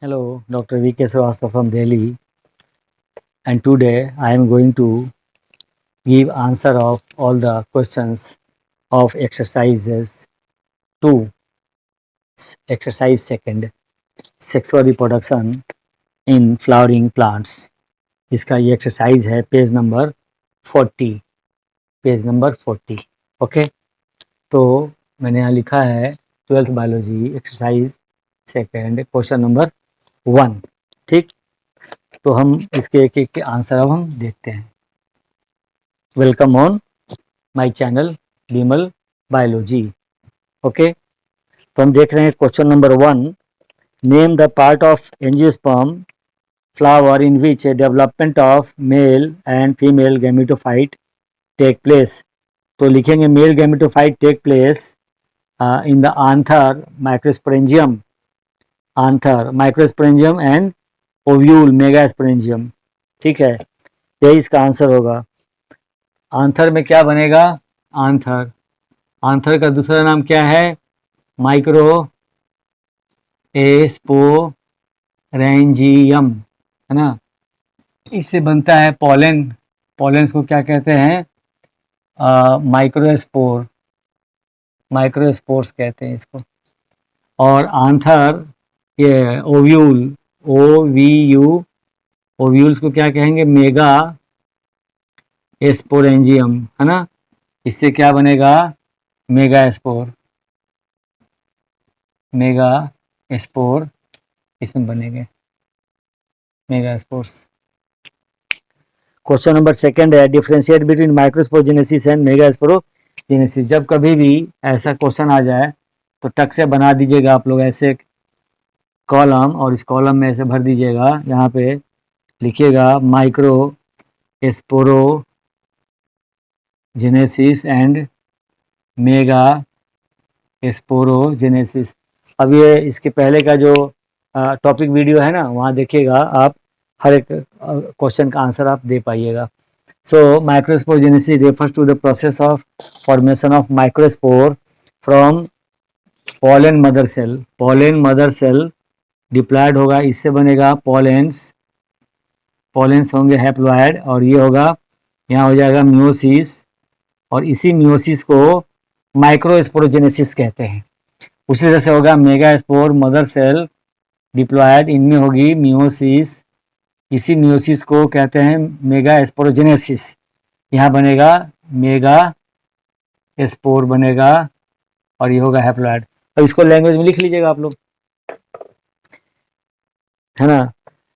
Hello, Dr. V.K. Srivastava from Delhi, and today I am going to give answer of all the questions of exercises 2, exercise second, sexual reproduction in flowering plants. इसका ये exercise है page number 40, page number 40. Okay, तो मैंने यहाँ लिखा है 12th biology exercise second question number 1. ठीक, तो हम इसके एक एक के आंसर अब हम देखते हैं. Welcome on my channel Vimal biology. Okay, तो हम देख रहे हैं question number 1. Name the part of angiosperm flower in which development of male and female gametophyte take place. तो लिखेंगे male gametophyte take place in the anther microsporangium, anther microsporangium and ovule megasporangium. ठीक है, यही इसका answer होगा. आंथर में क्या बनेगा? आंथर, आंथर का दूसरा नाम क्या है? माइक्रो एस्पोरेंजियम, है ना. इससे बनता है पॉलन. पॉलेंस को क्या कहते हैं? माइक्रोस्पोर, माइक्रोस्पोर्स कहते हैं इसको. और आंथर ये ओव्यूल, OVU, ओव्यूल्स को क्या कहेंगे? मेगा एस्पोरेंजियम, है ना. इससे क्या बनेगा? मेगा स्पोर, मेगा स्पोर इसमें बनेंगे mega spores. Question number second है differentiate between microsporogenesis and megasporogenesis. जब कभी भी ऐसा क्वेश्चन आ जाए तो टक से बना दीजिएगा आप लोग ऐसे कॉलम, और इस कॉलम में ऐसे भर दीजिएगा. यहाँ पे लिखिएगा micro sporogenesis and mega sporogenesis. अब ये इसके पहले का जो टॉपिक वीडियो है ना, वहाँ देखिएगा आप, हर एक क्वेश्चन का आंसर आप दे पाइएगा. So microsporogenesis refers to the process of formation of microspore from pollen mother cell. Pollen mother cell diploid होगा, इससे बनेगा पॉलेंस, पॉलेंस होंगे हैप्लॉयड, और ये होगा, यहाँ हो जाएगा मियोसिस, और इसी मियोसिस को माइक्रोस्पोरोजेनेसिस कहते हैं. उसी तरह से होगा megaspore mother cell diploid, इनमें होगी मियोसिस, इसी मियोसिस को कहते हैं मेगा स्पोरोजेनेसिस. यहाँ बनेगा मेगा स्पोर बनेगा, और ये होगा हैप्लॉयड. और इसको लैंग्वेज में लिख लीजिएगा आप लोग, है ना.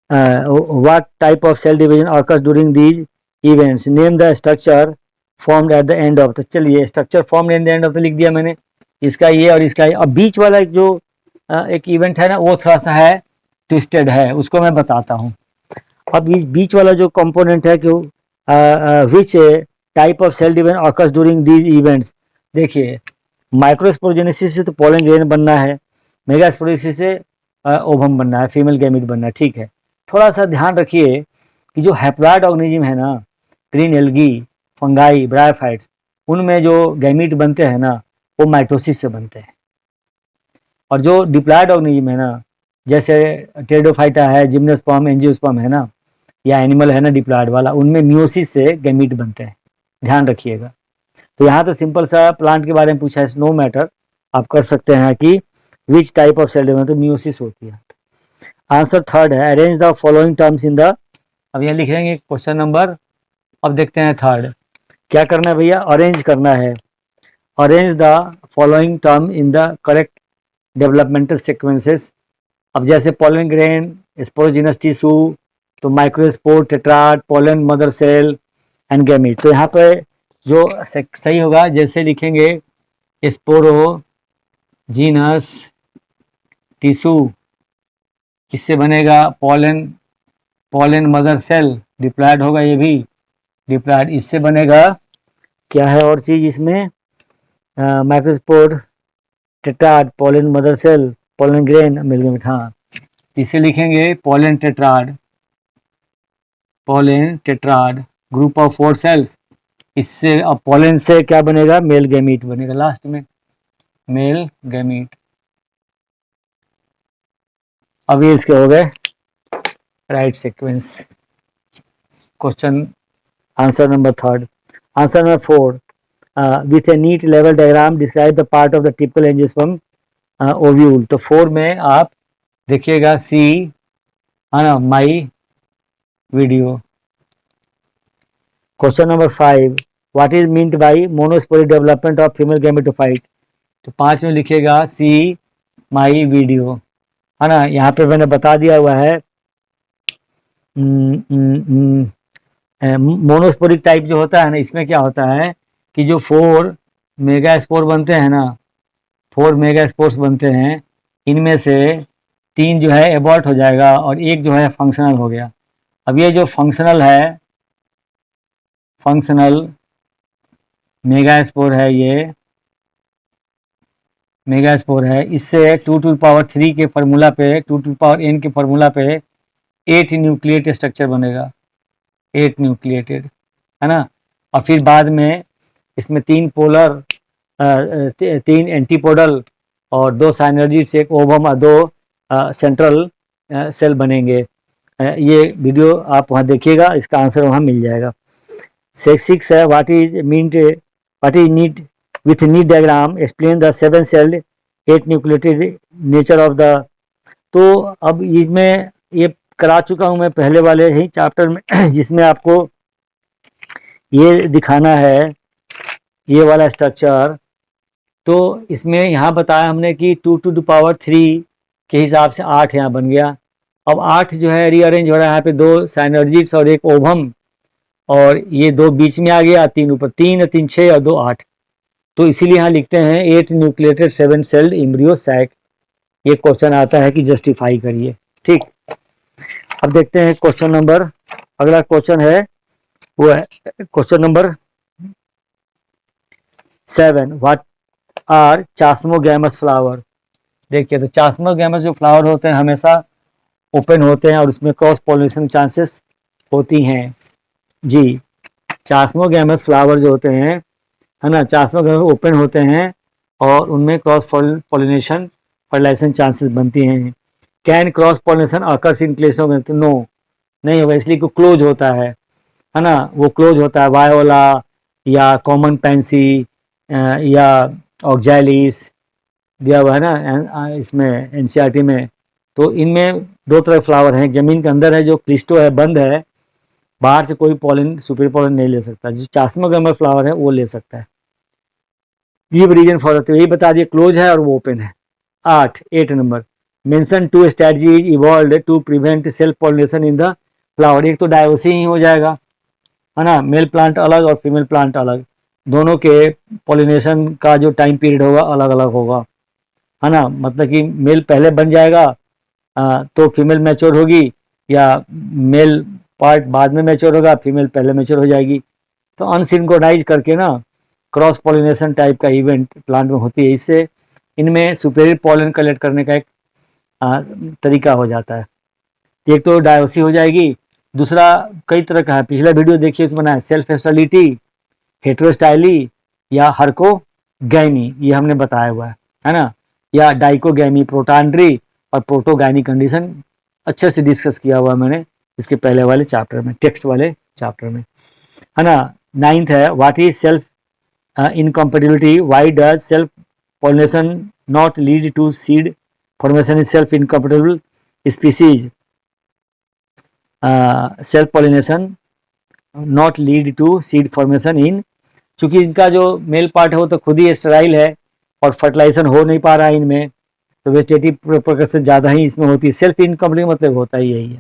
What type of cell division occurs during these events. Name the structure formed at the end of. तो चलिए structure formed at the end of लिख दिया मैंने, इसका ये और इसका ये. अब बीच वाला जो एक इवेंट है ना, वो थोड़ा सा है ट्विस्टेड है, उसको मैं बताता हूँ. अब इस बीच वाला जो कंपोनेंट है कि which type of cell division occurs during these events. देखिए माइक्रोस्पोरोजेनेसिस से तो पोलन ग्रेन बनना है, मेगास्पोरोजेनेसिस से ओवम बनना है, फीमेल गैमीट बनना है. ठीक है, थोड़ा सा ध्यान रखिए कि जो हैप्लॉयड ऑर्गेनिज्म है ना, ग्रीन एल्गी, फंगाई, ब्रायोफाइट्स, उनमें जो गैमीट बनते हैं ना, वो माइटोसिस से बनते हैं. और जो डिप्लॉयड ऑर्गेनिज्म है ना, जैसे टेरिडोफाइटा है, जिम्नोस्पर्म, एंजियोस्पर्म है ना, या एनिमल है ना डिप्लॉयड वाला, उनमें मियोसिस से गैमीट बनते हैं. ध्यान रखिएगा. तो यहाँ तो सिंपल सा प्लांट के बारे में पूछा है, नो मैटर, आप कर सकते हैं कि which type of cell division, तो मियोसिस होती है. आंसर थर्ड है arrange the following terms in the. अब यहाँ लिख लेंगे क्वेश्चन नंबर. अब देखते हैं थर्ड क्या करना है भैया, अरेंज करना है. Arrange the following term in the correct developmental sequences. अब जैसे पोलन ग्रेन, स्पोरोजिनस टिश्यू, तो microspore, tetrad, pollen mother cell and gamete. तो यहाँ पे जो सही होगा, जैसे लिखेंगे स्पोरोजिनस टिश्यू, इससे बनेगा pollen, pollen mother cell diploid होगा, ये भी डिप्लॉयड. इससे बनेगा क्या है और चीज इसमें, microspore, tetrad, pollen mother cell, pollen grain, male gamete. हाँ, इसे लिखेंगे pollen tetrad, pollen tetrad, group of 4 cells. इससे अब पोलन से क्या बनेगा, मेल गैमीट बनेगा लास्ट में, मेल गैमीट. अब ये इसके हो गए right sequence. Question answer number 3। Answer number 4, with a neat लेवल diagram describe the part of the typical angiosperm ovule. तो 4 में आप देखिएगा सी है ना my video. Question number 5, what is meant by monosporic development of female gametophyte. तो 5 में लिखिएगा सी माई वीडियो, है ना। यहाँ पे मैंने बता दिया हुआ है मोनोस्पोरिक टाइप जो होता है ना, इसमें क्या होता है कि जो 4 मेगा स्पोर बनते हैं ना, 4 मेगा स्पोर्स बनते हैं, इनमें से 3 जो है एबॉर्ट हो जाएगा और एक जो है फंक्शनल हो गया। अब ये जो फंक्शनल है, फंक्शनल मेगा स्पोर है, ये मेगा स्पोर है, इससे 2 टू पावर 3 के फॉर्मूला पे, 2 टू पावर n के फॉर्मूला पे 8 न्यूक्लिएटेड स्ट्रक्चर बनेगा, 8 न्यूक्लिएटेड, है ना। और फिर बाद में इसमें 3 पोलर 3 एंटीपोडल और 2 साइनर्जिड्स, एक ओवम और 2 सेंट्रल सेल बनेंगे। ये वीडियो आप वहाँ देखिएगा, इसका आंसर वहाँ मिल जाएगा। 6 है what is neat with neat diagram explain the 7 celled 8 nucleated nature of the. तो अब इसमें ये करा चुका हूँ मैं पहले वाले ही चैप्टर में, जिसमें आपको ये दिखाना है ये वाला स्ट्रक्चर। तो इसमें यहाँ बताया हमने कि 2 टू द पावर 3 के हिसाब से 8 यहाँ बन गया। अब 8 जो है रीअरेंज हो रहा है, यहाँ पे 2 साइनर्जिड्स और एक ओवम, और ये 2 बीच में आ गया, 3 ऊपर, 3 3 6 और 2 8। तो इसीलिए यहाँ लिखते हैं 8 न्यूक्लिएटेड 7 सेल्ड एम्ब्रियो सैक। ये क्वेश्चन आता है कि जस्टिफाई करिए, ठीक। अब देखते हैं क्वेश्चन नंबर, अगला क्वेश्चन है वो है question number 7, what are chasmogamous flower. देखिए, तो चास्मोगैमस जो फ्लावर होते हैं हमेशा ओपन होते हैं और उसमें क्रॉस पॉलिनेशन चांसेस होती हैं जी। चास्मोगैमस फ्लावर जो होते हैं, है ना, चास्मोगैमस ओपन होते हैं और उनमें क्रॉस पॉलिनेशन फर्टिलाइजेशन चांसेस बनती हैं। Can cross pollination occurs in cleisto? तो नो, नहीं होगा, इसलिए को क्लोज होता है ना, वो क्लोज होता है। वायोला या कॉमन पेंसी या ऑक्जैलिस दिया हुआ है ना इसमें एनसीईआरटी में। तो इनमें 2 तरह के फ्लावर हैं, जमीन के अंदर है जो क्लिस्टो है, बंद है, बाहर से कोई पॉलन सुपर पॉलन नहीं ले सकता। जो चास्मोगैमस फ्लावर है वो ले सकता है। गिव रीजन फॉर, तो यही बता दिए, क्लोज है और वो ओपन है। 8 number, mention 2 strategies evolved to prevent self pollination in the flower. एक तो डायोसी ही हो जाएगा, है ना, मेल प्लांट अलग और फीमेल प्लांट अलग, दोनों के पॉलिनेशन का जो टाइम पीरियड होगा अलग अलग होगा, है ना। मतलब कि मेल पहले बन जाएगा तो फीमेल मैच्योर होगी, या मेल पार्ट बाद में मैच्योर होगा, फीमेल पहले मैच्योर हो जाएगी। तो अनसिंक्रोनाइज करके ना क्रॉस पॉलिनेशन टाइप का इवेंट प्लांट में होती है। इससे इनमें सुपेरियर पॉलन कलेक्ट करने का एक तरीका हो जाता है। एक तो डायोसी हो जाएगी, दूसरा कई तरह का है, पिछला वीडियो देखिए, उसमें बना है सेल्फ स्टेबिलिटी, हेट्रोस्टाइली या हर्कोगैमी, ये हमने बताया हुआ है ना, या डाइकोगैमी, प्रोटांड्री और प्रोटोगैनी कंडीशन अच्छे से डिस्कस किया हुआ मैंने इसके पहले वाले चैप्टर में, टेक्स्ट वाले चैप्टर में, है ना। 9th है what is self incompatibility, why does self pollination not lead to seed formation in self incompatible species. Self pollination not lead to seed formation in, चूंकि इनका जो मेल पार्ट है वो तो खुद ही स्टेराइल है और फर्टिलाइजेशन हो नहीं पा रहा है इनमें, तो वेजिटेटिव प्रोपगेशन ज़्यादा ही इसमें होती है। सेल्फ इनकम्प्लीट मतलब होता ही यही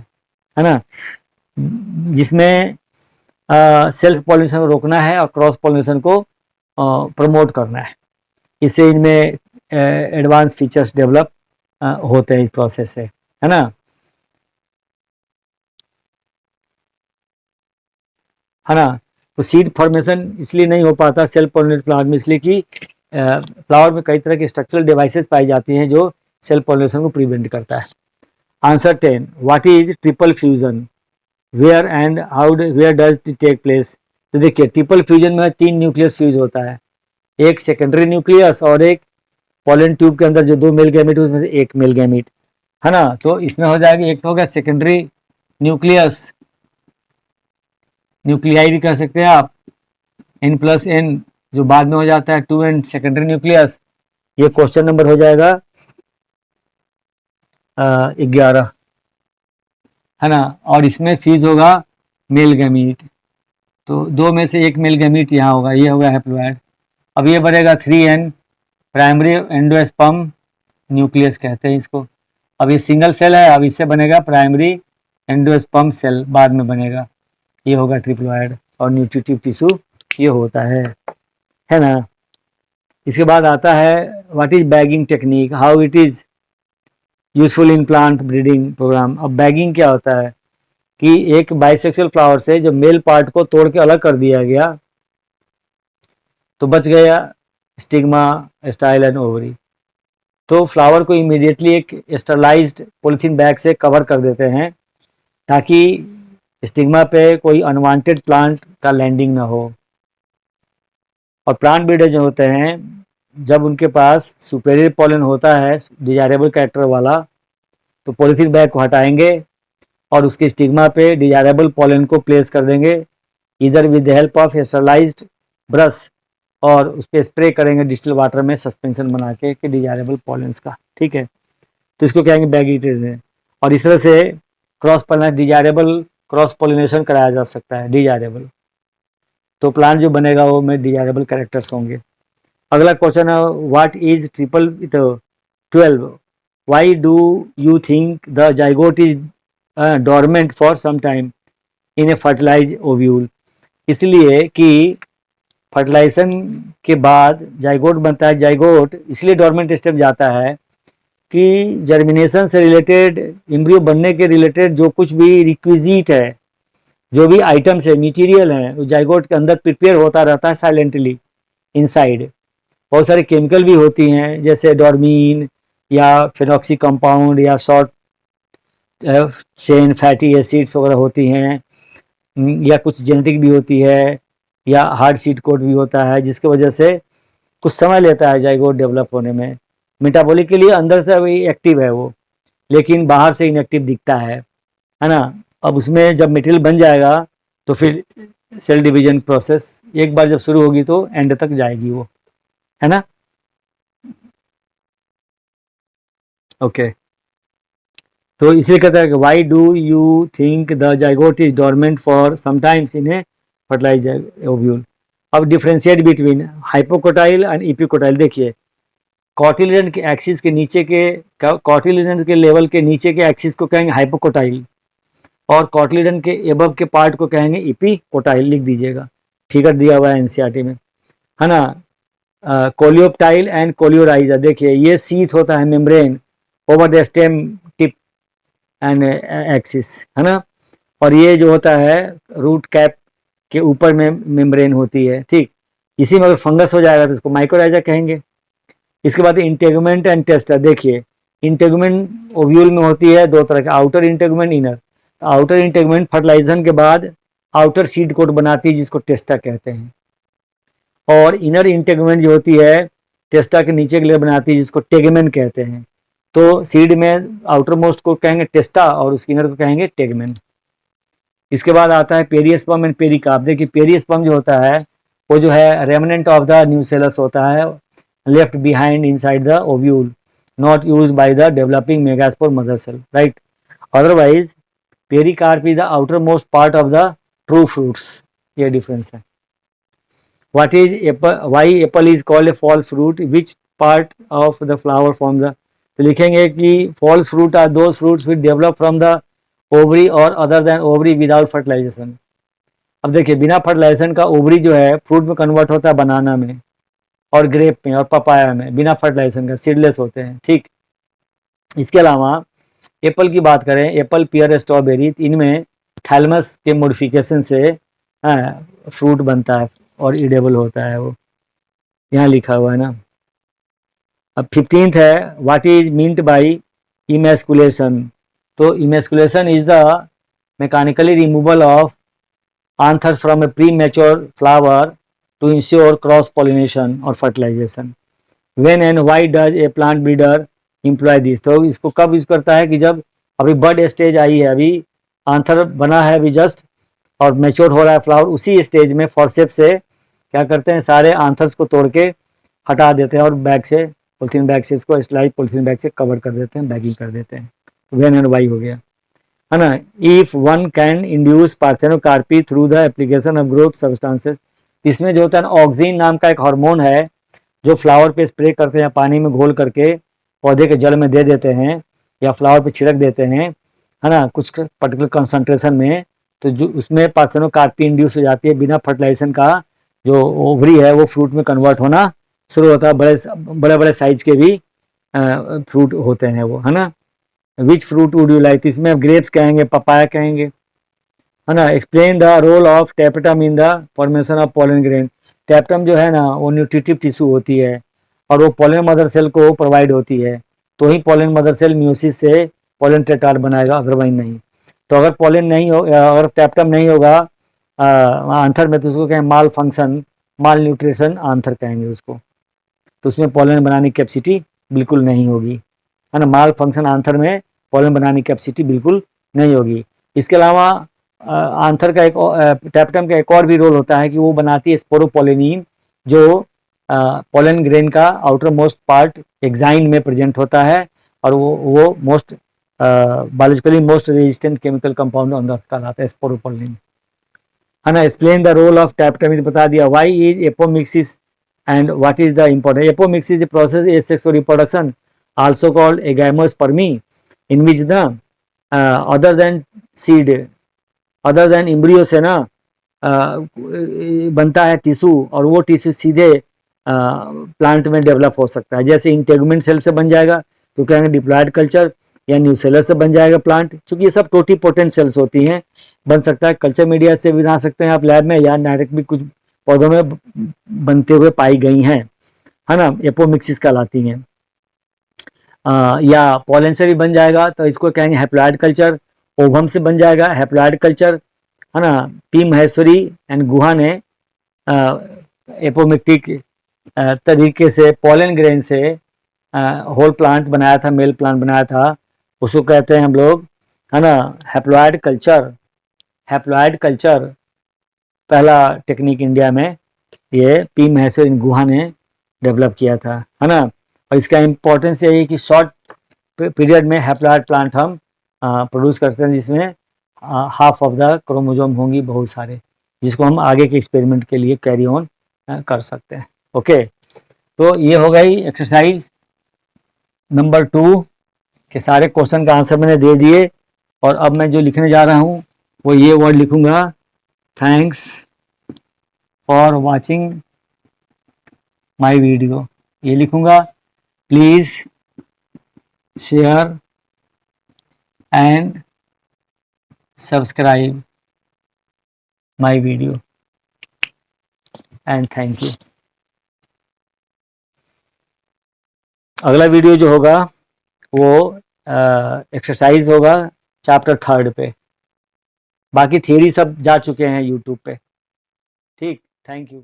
है ना, जिसमें सेल्फ पॉलिनेशन को रोकना है और क्रॉस पॉलिनेशन को प्रमोट करना है। इससे इनमें एडवांस फीचर्स डेवलप होते हैं इस प्रोसेस से, है ना। है ना, तो सीड फॉर्मेशन इसलिए नहीं हो पाता सेल्फ पॉलिनेटेड फ्लावर में, इसलिए कि फ्लावर में कई तरह की स्ट्रक्चरल डिवाइसेस पाई जाती हैं जो सेल्फ पॉलिनेशन को प्रिवेंट करता है। Answer 10, what is triple fusion, where and how where does it take place. तो देखिए, ट्रिपल फ्यूजन में 3 न्यूक्लियस फ्यूज होता है, एक सेकेंडरी न्यूक्लियस और एक पॉलन ट्यूब के अंदर जो 2 मेल गैमेट उसमें से एक मेल गैमेट। है ना। तो इसमें हो जाएगा, एक तो हो गया सेकेंडरी न्यूक्लियस, न्यूक्लियाई भी कह सकते हैं आप, N+N जो बाद में हो जाता है 2N सेकेंडरी न्यूक्लियस। ये क्वेश्चन नंबर हो जाएगा 11, है ना। और इसमें फीस होगा मेल गैमीट, तो दो में से एक मेल गैमीट यहाँ होगा, ये होगा हैप्लॉइड। अब ये बनेगा 3N प्राइमरी एंडोस्पर्म न्यूक्लियस कहते हैं इसको। अब ये सिंगल सेल है, अब इससे बनेगा प्राइमरी एंडोस्पर्म सेल, बाद में बनेगा, ये होगा ट्रिप्लॉइड। और न्यूट्रिटिव टिश्यू ये होता है ना। इसके बाद आता है what is bagging technique, how it is useful in plant breeding program. अब बैगिंग क्या होता है कि एक बाइसेक्सुअल फ्लावर से जो मेल पार्ट को तोड़ के अलग कर दिया गया तो बच गया स्टिग्मा, स्टाइल एंड ओवरी। तो फ्लावर को इमीडिएटली एक स्टरलाइज्ड पॉलीथीन बैग से कवर कर देते हैं ताकि स्टिग्मा पे कोई अनवांटेड प्लांट का लैंडिंग ना हो। और प्लांट ब्रीडर जो होते हैं, जब उनके पास सुपेरियर पॉलन होता है डिजायरेबल कैरेक्टर वाला, तो पॉलीथीन बैग को हटाएंगे और उसके स्टिग्मा पे डिजायरेबल पॉलन को प्लेस कर देंगे, इधर with the help of sterilised brush, और उस पर स्प्रे करेंगे डिस्टिल वाटर में सस्पेंशन बना के डिजायरेबल पॉलेंस का, ठीक है। तो इसको कहेंगे बैगिंग। और इस तरह से cross pollination, desirable cross pollination कराया जा सकता है, डिजायरेबल। तो प्लांट जो बनेगा वो में डिजायरेबल कैरेक्टर्स होंगे। अगला क्वेश्चन है what is 12 why do you think the zygote is dormant for some time in a fertilise ovule. इसलिए कि फर्टिलाइजेशन के बाद जाइगोट बनता है। जाइगोट इसलिए डोरमेंट स्टेप जाता है कि जर्मिनेशन से रिलेटेड, एम्ब्रियो बनने के रिलेटेड जो कुछ भी रिक्विजिट है, जो भी आइटम्स है, मटेरियल है, वो जाइगोट के अंदर प्रिपेयर होता रहता है साइलेंटली इनसाइड। बहुत सारे केमिकल भी होती हैं जैसे डॉर्मीन या फिनॉक्सी कंपाउंड या शॉर्ट चेन फैटी एसिड्स वगैरह होती हैं, या कुछ जेनेटिक भी होती है, या हार्ड सीड कोड भी होता है, जिसकी वजह से कुछ समय लेता है जाइगोट डेवलप होने में। मेटाबॉलिक के लिए अंदर से अभी एक्टिव है वो, लेकिन बाहर से इनएक्टिव दिखता है ना। अब उसमें जब मटेरियल बन जाएगा तो फिर सेल डिवीजन प्रोसेस एक बार जब शुरू होगी तो एंड तक जाएगी वो, है ना। ओके, तो इसलिए कहता है कि why do you think the zygote is dormant for sometimes in a fertilise ovule. अब differentiate between hypocotyl and epicotyl. देखिए कॉटिलिडन के एक्सिस के नीचे के, कॉटिलिडन के लेवल के नीचे के एक्सिस को कहेंगे हाइपोकोटाइल, और कॉटिलिडन के एबव के पार्ट को कहेंगे इपिकोटाइल। लिख दीजिएगा, फिगर दिया हुआ है एनसीईआरटी में, है ना। Coleoptile and coleorhiza. देखिए ये सीथ होता है membrane over the stem tip and axis, है ना। और ये जो होता है रूट कैप के ऊपर में मेम्ब्रेन होती है, ठीक। इसी में अगर फंगस हो जाएगा तो इसको माइकोराइजा कहेंगे। इसके बाद इंटेगुमेंट एंड टेस्टा। देखिए इंटेगुमेंट ओव्यूल में होती है दो तरह के, आउटर इंटेगुमेंट, इनर। तो आउटर इंटेगुमेंट फर्टिलाइजेशन के बाद आउटर सीड कोट बनाती है जिसको टेस्टा कहते हैं, और इनर इंटेगुमेंट जो होती है टेस्टा के नीचे के लिए बनाती है जिसको टेगमेन कहते हैं। तो सीड में आउटर मोस्ट को कहेंगे टेस्टा और उसकी इनर को कहेंगे टेगमेन। इसके बाद आता है पेरियस्पर्म एंड पेरिकार्प। देखिए पेरियस्पर्म जो होता है वो जो है रेमनेंट ऑफ द न्यूसेलस होता है, left behind inside the ovule, not used by the developing megaspore mother cell, right. Otherwise pericarp is the outer most part of the true fruits. ये डिफरेंस है। What is apple? Why apple is called a false fruit? Which part of the flower from the, तो लिखेंगे कि false fruit are those fruits which develop from the ovary or other than ovary without fertilization। अब देखिए बिना fertilisation का ovary जो है fruit में कन्वर्ट होता है बनाना में और ग्रेप में और पपाया में, बिना फर्टिलाइजेशन का सीडलेस होते हैं, ठीक। इसके अलावा एप्पल की बात करें, एप्पल पियर स्ट्रॉबेरी, इनमें थैलमस के मॉडिफिकेशन से फ्रूट बनता है और ईडेबल होता है वो, यहाँ लिखा हुआ है ना। अब 15th है what is meant by emasculation. तो emasculation is the mechanically removal of anthers from a premature flower to ensure cross pollination or fertilization। When and why does a plant breeder employ this. तो इसको कब use करता है कि जब अभी bud stage I है, अभी आंथर बना है अभी जस्ट और मैच्योर हो रहा है फ्लावर, उसी स्टेज में फॉरसेप से क्या करते हैं, सारे आंथर्स को तोड़ के हटा देते हैं और बैग से, पॉलिथीन बैग से इसको स्लाइड पॉलिथीन बैग से कवर कर देते हैं, बैगिंग कर देते हैं। वेन एंड वाई हो गया, है ना। If one can induce parthenocarpy through the application of growth substances, इसमें जो होता है ऑक्सीन नाम का एक हार्मोन है जो फ्लावर पे स्प्रे करते हैं, पानी में घोल करके पौधे के जड़ में दे देते हैं या फ्लावर पे छिड़क देते हैं, है ना, कुछ पर्टिकुलर कंसंट्रेशन में। तो जो उसमें पार्थेनोकार्पी इंड्यूस हो जाती है, बिना फर्टिलाइजेशन का जो ओवरी है वो फ्रूट में कन्वर्ट होना शुरू होता है। बड़े बड़े साइज के भी फ्रूट होते हैं वो, है ना। Which fruit would you like, इसमें ग्रेप्स कहेंगे, पपाया कहेंगे, है ना। Explain the role of tapetum in the formation of pollen grain. Tapetum जो है ना वो न्यूट्रिटिव टिश्यू होती है और वो पॉलन मदर सेल को प्रोवाइड होती है, तो ही पॉलन मदर सेल म्यूसिस से पॉलन टेट्राड बनाएगा, अदरवाइज नहीं। तो अगर पॉलन नहीं हो, अगर टैपेटम नहीं होगा आंथर में, तो उसको कहें माल फंक्शन, माल न्यूट्रिशन आंथर कहेंगे उसको। तो उसमें पॉलन बनाने की कैपेसिटी बिल्कुल नहीं होगी, है ना। माल फंक्शन आंथर में पॉलन बनाने की कैपेसिटी बिल्कुल नहीं होगी। इसके अलावा आंथर का एक टैपेटम का एक और भी रोल होता है कि वो बनाती है स्पोरोपोलिनिन, जो पॉलन ग्रेन का आउटर मोस्ट पार्ट एक्साइन में प्रेजेंट होता है और वो most biologically most resistant chemical compound on the earth कहलाता है स्पोरोपोलिनिन, है ना। Explain the role of tapetum, बता दिया। Why is apomixis and what is the important? Apomixis is a process asexual reproduction, also called agamospermy, in which the other than seed, other than embryo से ना बनता है tissue, और वो tissue सीधे plant में डेवलप हो सकता है। जैसे इंटेगुमेंट सेल से बन जाएगा तो कहेंगे डिप्लॉयड कल्चर, या न्यूसेलर से बन जाएगा प्लांट, क्योंकि ये सब टोटीपोटेंट सेल्स होती हैं। बन सकता है कल्चर मीडिया से भी बना सकते हैं आप लैब में, या डायरेक्ट भी कुछ पौधों में बनते हुए पाई गई हैं, है ना, एपोमिक्सिस कहलाती हैं। या पॉलन से भी बन जाएगा तो इसको कहेंगे हैप्लॉयड कल्चर। ओवम से बन जाएगा हैप्लॉयड कल्चर, है ना। पी महेश्वरी एंड गुहा ने एपोमिक्टिक तरीके से पॉलन ग्रेन से होल प्लांट बनाया था, मेल प्लांट बनाया था, उसको कहते हैं हम लोग, है ना, हैप्लॉयड कल्चर। हैप्लॉयड कल्चर पहला टेक्निक इंडिया में ये पी महेश्वरी गुहा ने डेवलप किया था, है ना। और इसका इम्पोर्टेंस यही है कि शॉर्ट पीरियड में हैप्लॉयड प्लांट हम प्रोड्यूस करते हैं, जिसमें हाफ ऑफ द क्रोमोजोम होंगी बहुत सारे, जिसको हम आगे के एक्सपेरिमेंट के लिए कैरी ऑन कर सकते हैं। ओके, तो ये हो गई एक्सरसाइज नंबर 2 के सारे क्वेश्चन का आंसर मैंने दे दिए। और अब मैं जो लिखने जा रहा हूँ वो ये वर्ड लिखूंगा, thanks for watching my video, ये लिखूंगा। Please share and subscribe my video and thank you. अगला वीडियो जो होगा वो एक्सरसाइज होगा चैप्टर 3 पे, बाकी थियरी सब जा चुके हैं यूट्यूब पे। ठीक, थैंक यू।